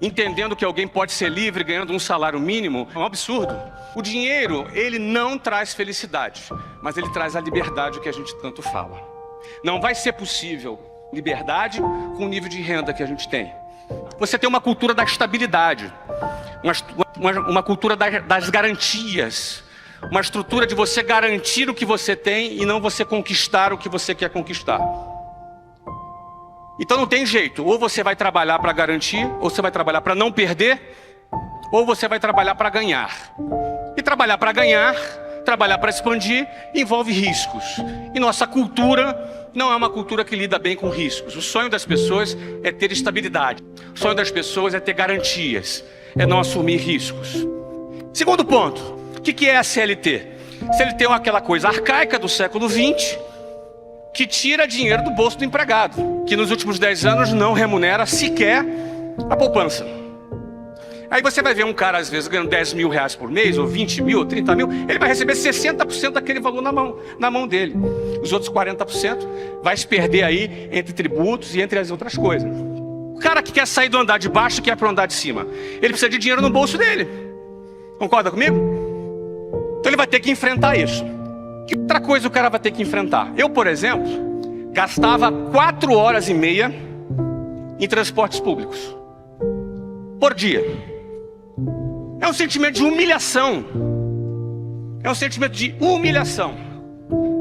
entendendo que alguém pode ser livre ganhando um salário mínimo, é um absurdo. O dinheiro, ele não traz felicidade, mas ele traz a liberdade que a gente tanto fala. Não vai ser possível liberdade com o nível de renda que a gente tem. Você tem uma cultura da estabilidade, uma cultura das garantias, uma estrutura de você garantir o que você tem e não você conquistar o que você quer conquistar. Então não tem jeito, ou você vai trabalhar para garantir, ou você vai trabalhar para não perder, ou você vai trabalhar para ganhar. E trabalhar para ganhar, trabalhar para expandir, envolve riscos. E nossa cultura não é uma cultura que lida bem com riscos. O sonho das pessoas é ter estabilidade. O sonho das pessoas é ter garantias, é não assumir riscos. Segundo ponto, o que é a CLT? CLT é aquela coisa arcaica do século XX, que tira dinheiro do bolso do empregado, que nos últimos 10 anos não remunera sequer a poupança. Aí você vai ver um cara, às vezes, ganhando 10 mil reais por mês, ou 20 mil, ou 30 mil, ele vai receber 60% daquele valor na mão dele. Os outros 40% vai se perder aí entre tributos e entre as outras coisas. O cara que quer sair do andar de baixo, quer para o andar de cima, ele precisa de dinheiro no bolso dele. Concorda comigo? Então ele vai ter que enfrentar isso. Que outra coisa o cara vai ter que enfrentar? Eu, por exemplo, gastava 4 horas e meia em transportes públicos por dia. É um sentimento de humilhação. É um sentimento de humilhação.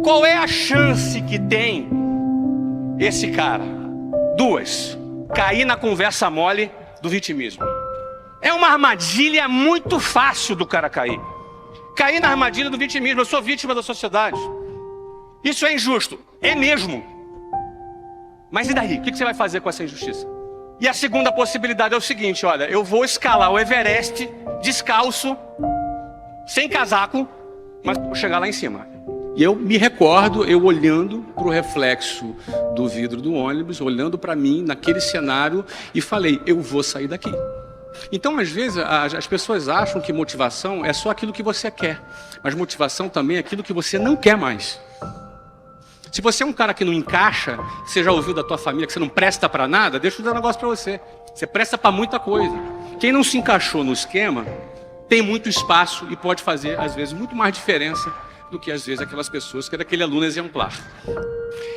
Qual é a chance que tem esse cara? 2. Cair na conversa mole do vitimismo. É uma armadilha muito fácil do cara cair. Cair na armadilha do vitimismo. Eu sou vítima da sociedade. Isso é injusto. É mesmo. Mas e daí? O que você vai fazer com essa injustiça? E a segunda possibilidade é o seguinte, olha, eu vou escalar o Everest descalço, sem casaco, mas vou chegar lá em cima. E eu me recordo, eu olhando para o reflexo do vidro do ônibus, olhando para mim naquele cenário e falei, eu vou sair daqui. Então, às vezes, as pessoas acham que motivação é só aquilo que você quer, mas motivação também é aquilo que você não quer mais. Se você é um cara que não encaixa, você já ouviu da tua família que você não presta para nada, deixa eu dar um negócio para você. Você presta para muita coisa. Quem não se encaixou no esquema, tem muito espaço e pode fazer, às vezes, muito mais diferença do que, às vezes, aquelas pessoas que é daquele aluno exemplar.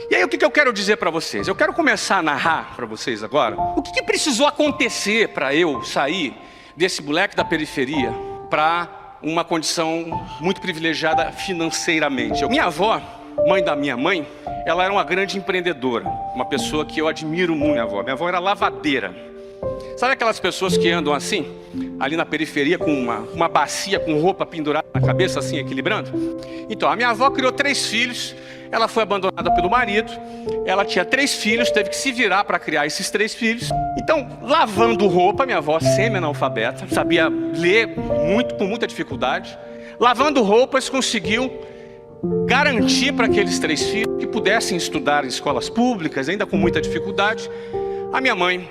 E aí, o que eu quero dizer para vocês? Eu quero começar a narrar para vocês agora o que precisou acontecer para eu sair desse moleque da periferia para uma condição muito privilegiada financeiramente. Minha avó, mãe da minha mãe, ela era uma grande empreendedora, uma pessoa que eu admiro muito. Minha avó era lavadeira. Sabe aquelas pessoas que andam assim, ali na periferia, com uma bacia com roupa pendurada na cabeça, assim, equilibrando? Então, a minha avó criou 3 filhos, ela foi abandonada pelo marido, ela tinha 3 filhos, teve que se virar para criar esses 3 filhos. Então, lavando roupa, minha avó semi-analfabeta, sabia ler com muita dificuldade. Lavando roupas, conseguiu garantir para aqueles 3 filhos que pudessem estudar em escolas públicas, ainda com muita dificuldade. A minha mãe,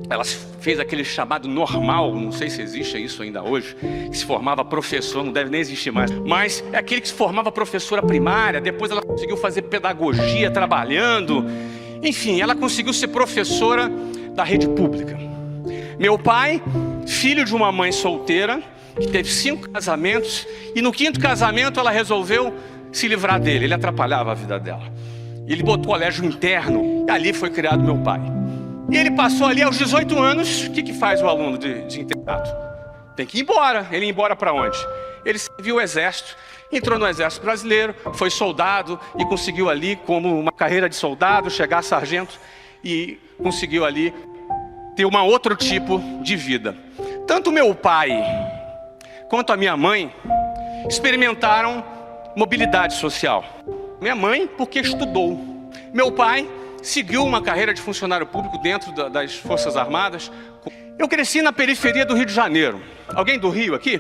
ela fez aquele chamado normal, não sei se existe isso ainda hoje, que se formava professor, não deve nem existir mais, mas é aquele que se formava professora primária, depois ela conseguiu fazer pedagogia trabalhando, enfim, ela conseguiu ser professora da rede pública. Meu pai, filho de uma mãe solteira, que teve 5 casamentos, e no 5º casamento ela resolveu se livrar dele, ele atrapalhava a vida dela. Ele botou colégio interno, e ali foi criado meu pai. E ele passou ali aos 18 anos, o que faz o aluno de internato? Tem que ir embora. Ele ia embora para onde? Ele serviu o exército, entrou no exército brasileiro, foi soldado e conseguiu ali, como uma carreira de soldado, chegar a sargento e conseguiu ali ter um outro tipo de vida. Tanto meu pai quanto a minha mãe experimentaram mobilidade social. Minha mãe, porque estudou. Meu pai seguiu uma carreira de funcionário público dentro das Forças Armadas. Eu cresci na periferia do Rio de Janeiro. Alguém do Rio aqui?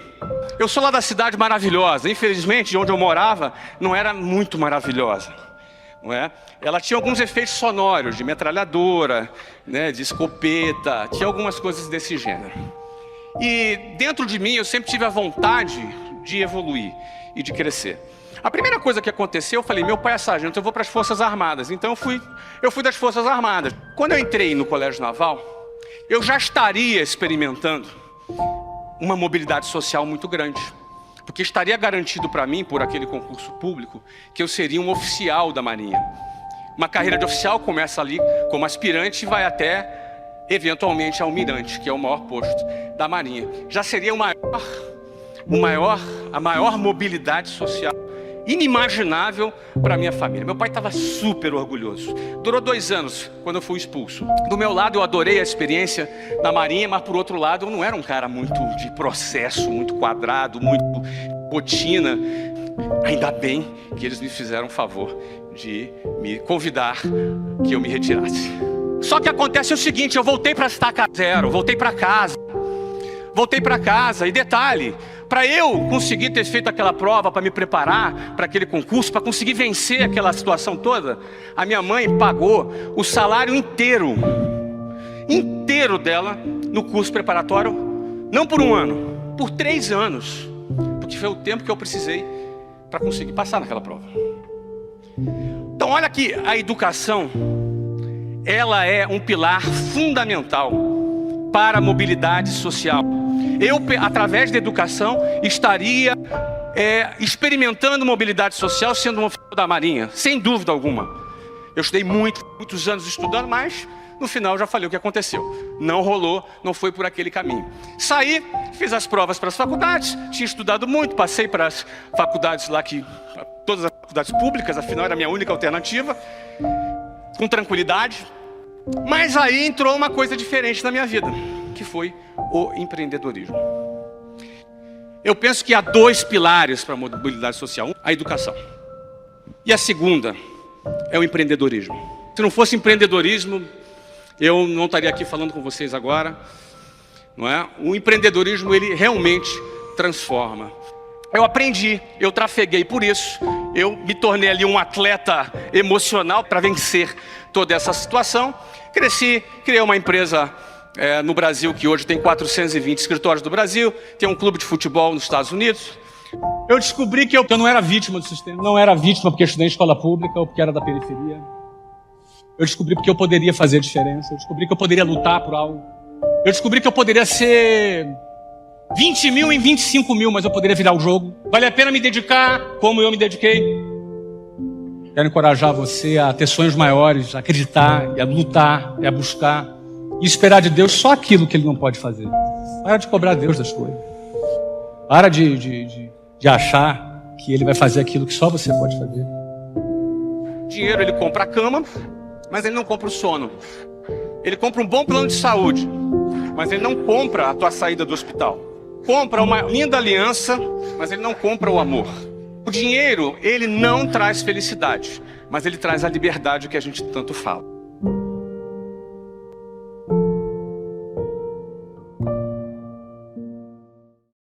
Eu sou lá da cidade maravilhosa. Infelizmente, de onde eu morava, não era muito maravilhosa. Não é? Ela tinha alguns efeitos sonoros, de metralhadora, né, de escopeta, tinha algumas coisas desse gênero. E dentro de mim, eu sempre tive a vontade de evoluir e de crescer. A primeira coisa que aconteceu, eu falei, meu pai é sargento, eu vou para as Forças Armadas. Então eu fui das Forças Armadas. Quando eu entrei no Colégio Naval, eu já estaria experimentando uma mobilidade social muito grande. Porque estaria garantido para mim, por aquele concurso público, que eu seria um oficial da Marinha. Uma carreira de oficial começa ali como aspirante e vai até, eventualmente, almirante, que é o maior posto da Marinha. Já seria a maior mobilidade social inimaginável para minha família. Meu pai estava super orgulhoso. Durou 2 anos, quando eu fui expulso. Do meu lado, eu adorei a experiência na Marinha, mas por outro lado, eu não era um cara muito de processo, muito quadrado, muito rotina. Ainda bem que eles me fizeram o favor de me convidar que eu me retirasse. Só que acontece o seguinte, eu voltei para a estaca zero, voltei para casa. E detalhe, para eu conseguir ter feito aquela prova, para me preparar para aquele concurso, para conseguir vencer aquela situação toda, a minha mãe pagou o salário inteiro dela no curso preparatório, não por 1 ano, por 3 anos, porque foi o tempo que eu precisei para conseguir passar naquela prova. Então olha que a educação, ela é um pilar fundamental para a mobilidade social. Eu, através da educação, estaria experimentando mobilidade social sendo um oficial da Marinha, sem dúvida alguma. Eu estudei muitos anos estudando, mas no final já falei o que aconteceu. Não rolou, não foi por aquele caminho. Saí, fiz as provas para as faculdades, tinha estudado muito, passei para as faculdades lá, todas as faculdades públicas, afinal era a minha única alternativa, com tranquilidade. Mas aí entrou uma coisa diferente na minha vida, que foi o empreendedorismo. Eu penso que há 2 pilares para a mobilidade social. A educação. E a segunda é o empreendedorismo. Se não fosse empreendedorismo, eu não estaria aqui falando com vocês agora. Não é? O empreendedorismo, ele realmente transforma. Eu aprendi, eu trafeguei por isso. Eu me tornei ali um atleta emocional para vencer toda essa situação. Cresci, criei uma empresa no Brasil, que hoje tem 420 escritórios do Brasil, tem um clube de futebol nos Estados Unidos. Eu descobri que eu não era vítima do sistema, não era vítima porque eu estudei em escola pública ou porque era da periferia. Eu descobri porque eu poderia fazer diferença, eu descobri que eu poderia lutar por algo. Eu descobri que eu poderia ser 20 mil em 25 mil, mas eu poderia virar o jogo. Vale a pena me dedicar como eu me dediquei. Quero encorajar você a ter sonhos maiores, a acreditar, e a lutar, e a buscar, e esperar de Deus só aquilo que Ele não pode fazer. Para de cobrar Deus das coisas. Para de achar que Ele vai fazer aquilo que só você pode fazer. Dinheiro Ele compra a cama, mas Ele não compra o sono. Ele compra um bom plano de saúde, mas Ele não compra a tua saída do hospital. Compra uma linda aliança, mas Ele não compra o amor. O dinheiro, ele não traz felicidade, mas ele traz a liberdade que a gente tanto fala.